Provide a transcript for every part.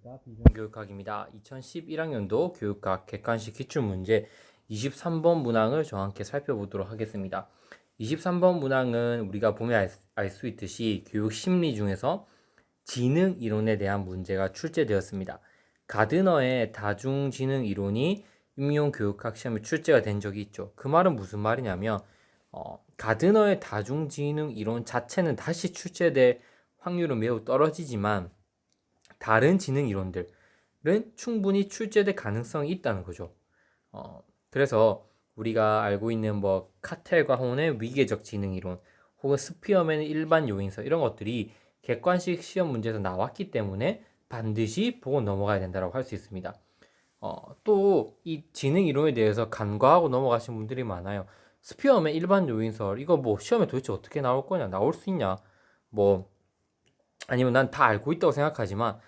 안녕하십니까. 비전교육학입니다. 2011학년도 교육학 객관식 기출문제 23번 문항을 저와 함께 살펴보도록 하겠습니다. 23번 문항은 우리가 보면 알 수 있듯이 교육심리 중에서 지능 이론에 대한 문제가 출제되었습니다. 가드너의 다중지능 이론이 임용교육학 시험에 출제가 된 적이 있죠. 그 말은 무슨 말이냐면 가드너의 다중지능 이론 자체는 다시 출제될 확률은 매우 떨어지지만 다른 지능 이론들은 충분히 출제될 가능성이 있다는 거죠. 그래서 우리가 알고 있는 뭐 카텔과 혼의 위계적 지능 이론 혹은 스피어맨의 일반 요인서 이런 것들이 객관식 시험 문제에서 나왔기 때문에 반드시 보고 넘어가야 된다고 할 수 있습니다. 또 이 지능 이론에 대해서 간과하고 넘어가신 분들이 많아요. 스피어맨 일반 요인설 이거 뭐 시험에 도대체 어떻게 나올 거냐, 나올 수 있냐, 뭐 아니면 난 다 알고 있다고 생각하지만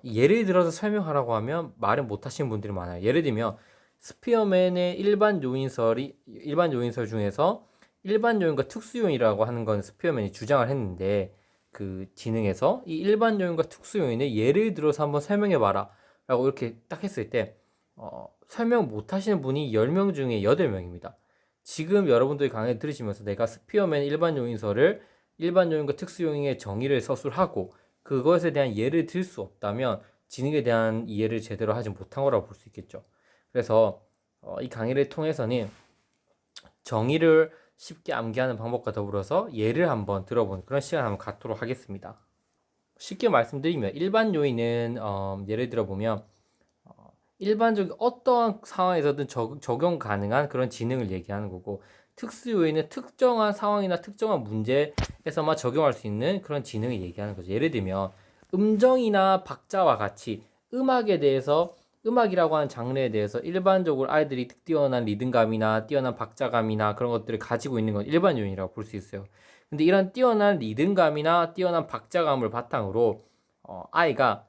예를 들어서 설명하라고 하면 말을 못 하시는 분들이 많아요. 예를 들면 스피어맨의 일반 요인설 중에서 일반 요인과 특수 요인이라고 하는 건 스피어맨이 주장을 했는데 그 지능에서 이 일반 요인과 특수 요인을 예를 들어서 한번 설명해 봐라 라고 이렇게 딱 했을 때 설명 못 하시는 분이 10명 중에 8명입니다. 지금 여러분들이 강의 들으시면서 내가 스피어맨 일반 요인설을 일반 요인과 특수 요인의 정의를 서술하고 그것에 대한 예를 들 수 없다면 지능에 대한 이해를 제대로 하지 못한 거라고 볼 수 있겠죠. 그래서 이 강의를 통해서는 정의를 쉽게 암기하는 방법과 더불어서 예를 한번 들어보는 그런 시간을 한번 갖도록 하겠습니다. 쉽게 말씀드리면 일반 요인은 예를 들어보면 일반적인 어떠한 상황에서든 적용 가능한 그런 지능을 얘기하는 거고, 특수 요인은 특정한 상황이나 특정한 문제에서만 적용할 수 있는 그런 지능을 얘기하는 거죠. 예를 들면 음정이나 박자와 같이 음악이라고 하는 장르에 대해서 일반적으로 아이들이 뛰어난 리듬감이나 뛰어난 박자감이나 그런 것들을 가지고 있는 건 일반 요인이라고 볼 수 있어요. 근데 이런 뛰어난 리듬감이나 뛰어난 박자감을 바탕으로 아이가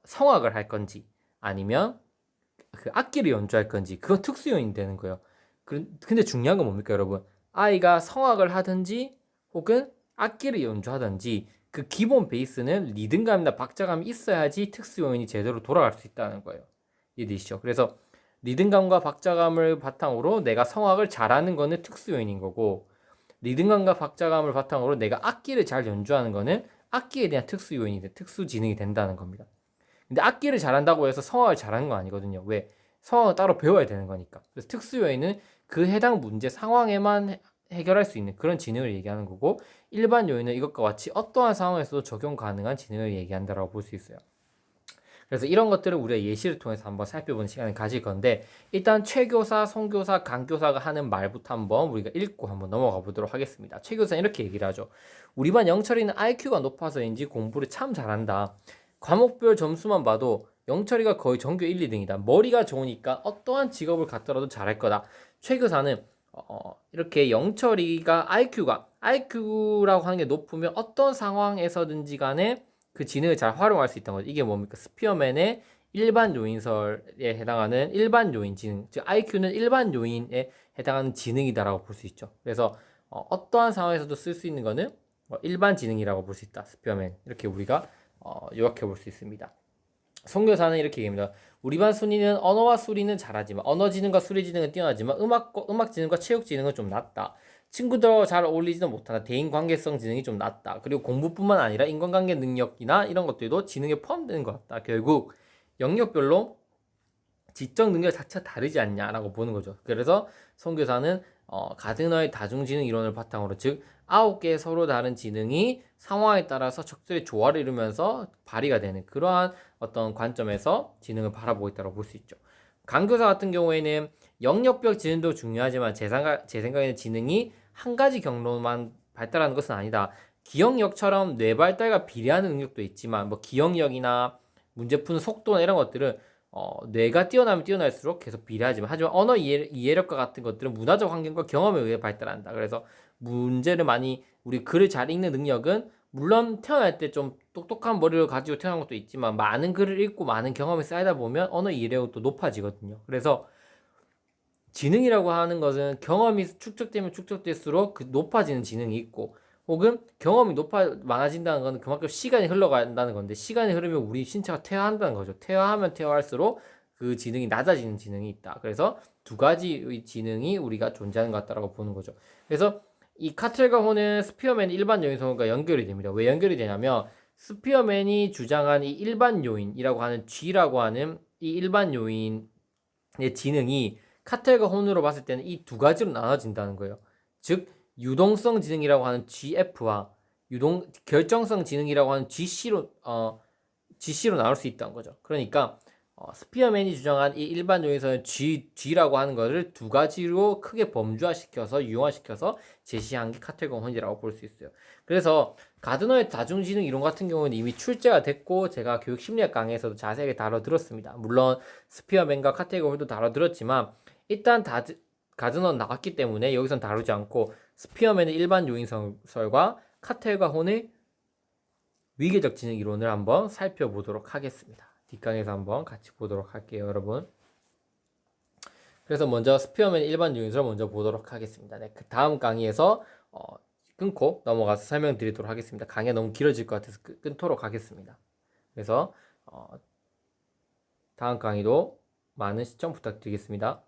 성악을 할 건지 아니면 그 악기를 연주할 건지 그건 특수 요인이 되는 거예요. 근데 중요한 건 뭡니까, 여러분? 아이가 성악을 하든지 혹은 악기를 연주하든지 그 기본 베이스는 리듬감이나 박자감이 있어야지 특수 요인이 제대로 돌아갈 수 있다는 거예요. 이해되시죠? 그래서 리듬감과 박자감을 바탕으로 내가 성악을 잘하는 거는 특수 요인인 거고, 리듬감과 박자감을 바탕으로 내가 악기를 잘 연주하는 거는 악기에 대한 특수 지능이 된다는 겁니다. 근데 악기를 잘한다고 해서 성악을 잘하는 건 아니거든요. 왜? 성악은 따로 배워야 되는 거니까. 그래서 특수 요인은 그 해당 문제 상황에만 해결할 수 있는 그런 지능을 얘기하는 거고, 일반 요인은 이것과 같이 어떠한 상황에서도 적용 가능한 지능을 얘기한다라고 볼 수 있어요. 그래서 이런 것들을 우리가 예시를 통해서 한번 살펴보는 시간을 가질 건데, 일단 최교사, 송교사, 강교사가 하는 말부터 한번 우리가 읽고 한번 넘어가 보도록 하겠습니다. 최교사는 이렇게 얘기를 하죠. 우리 반 영철이는 IQ가 높아서인지 공부를 참 잘한다. 과목별 점수만 봐도 영철이가 거의 전교 1, 2등이다. 머리가 좋으니까 어떠한 직업을 갖더라도 잘할 거다. 최 교사는 이렇게 영철이가 IQ라고 하는 게 높으면 어떤 상황에서든지 간에 그 지능을 잘 활용할 수 있다는 거죠. 이게 뭡니까? 스피어맨의 일반 요인설에 해당하는 일반 요인 지능, 즉 IQ는 일반 요인에 해당하는 지능이다라고 볼 수 있죠. 그래서 어떠한 상황에서도 쓸 수 있는 거는 일반 지능이라고 볼 수 있다. 스피어맨 이렇게 우리가 요약해 볼 수 있습니다. 송교사는 이렇게 얘기합니다. 우리 반 순이는 언어와 수리는 잘하지만 언어 지능과 수리 지능은 뛰어나지만 음악 지능과 체육 지능은 좀 낮다. 친구들과 잘 어울리지도 못한다. 대인 관계성 지능이 좀 낮다. 그리고 공부뿐만 아니라 인간관계 능력이나 이런 것들도 지능에 포함되는 것 같다. 결국 영역별로 지적 능력 자체가 다르지 않냐라고 보는 거죠. 그래서 송교사는 가드너의 다중지능 이론을 바탕으로, 즉 9개의 서로 다른 지능이 상황에 따라서 적절히 조화를 이루면서 발휘가 되는 그러한 어떤 관점에서 지능을 바라보고 있다고 볼 수 있죠. 강교사 같은 경우에는 영역별 지능도 중요하지만 제 생각에는 지능이 한 가지 경로만 발달하는 것은 아니다. 기억력처럼 뇌 발달과 비례하는 능력도 있지만 뭐 기억력이나 문제 푸는 속도나 이런 것들은 뇌가 뛰어나면 뛰어날수록 계속 비례하지만, 하지만 언어 이해력과 같은 것들은 문화적 환경과 경험에 의해 발달한다. 그래서 문제를 많이, 우리 글을 잘 읽는 능력은 물론 태어날 때 좀 똑똑한 머리를 가지고 태어난 것도 있지만 많은 글을 읽고 많은 경험이 쌓이다 보면 언어 이해력도 높아지거든요. 그래서 지능이라고 하는 것은 경험이 축적되면 축적될수록 그 높아지는 지능이 있고, 혹은 경험이 많아진다는 건 그만큼 시간이 흘러간다는 건데, 시간이 흐르면 우리 신체가 퇴화한다는 거죠. 퇴화하면 퇴화할수록 그 지능이 낮아지는 지능이 있다. 그래서 두 가지의 지능이 우리가 존재하는 것 같다라고 보는 거죠. 그래서 이 카틀과 호는 스피어맨 일반 요인성과 연결이 됩니다. 왜 연결이 되냐면 스피어맨이 주장한 이 일반 요인이라고 하는 G라고 하는 이 일반 요인의 지능이 카텔과 혼으로 봤을 때는 이 두 가지로 나눠진다는 거예요. 즉 유동성 지능이라고 하는 GF와 결정성 지능이라고 하는 GC로 나눌 수 있다는 거죠. 그러니까 스피어맨이 주장한 이 일반 요인에서는 G라고 하는 것을 두 가지로 크게 범주화시켜서 유형화시켜서 제시한 게 카텔과 혼이라고 볼 수 있어요. 그래서 가드너의 다중지능 이론 같은 경우는 이미 출제가 됐고 제가 교육심리학 강의에서도 자세하게 다뤄들었습니다. 물론 스피어맨과 카텔과 혼도 다뤄들었지만 일단 가드너는 나왔기 때문에 여기선 다루지 않고 스피어맨의 일반 요인설과 카텔과 혼의 위계적 지능 이론을 한번 살펴보도록 하겠습니다. 뒷강에서 한번 같이 보도록 할게요, 여러분. 그래서 먼저 스피어맨 일반 요인설을 먼저 보도록 하겠습니다. 네, 그 다음 강의에서 끊고 넘어가서 설명드리도록 하겠습니다. 강의가 너무 길어질 것 같아서 끊도록 하겠습니다. 그래서 다음 강의도 많은 시청 부탁드리겠습니다.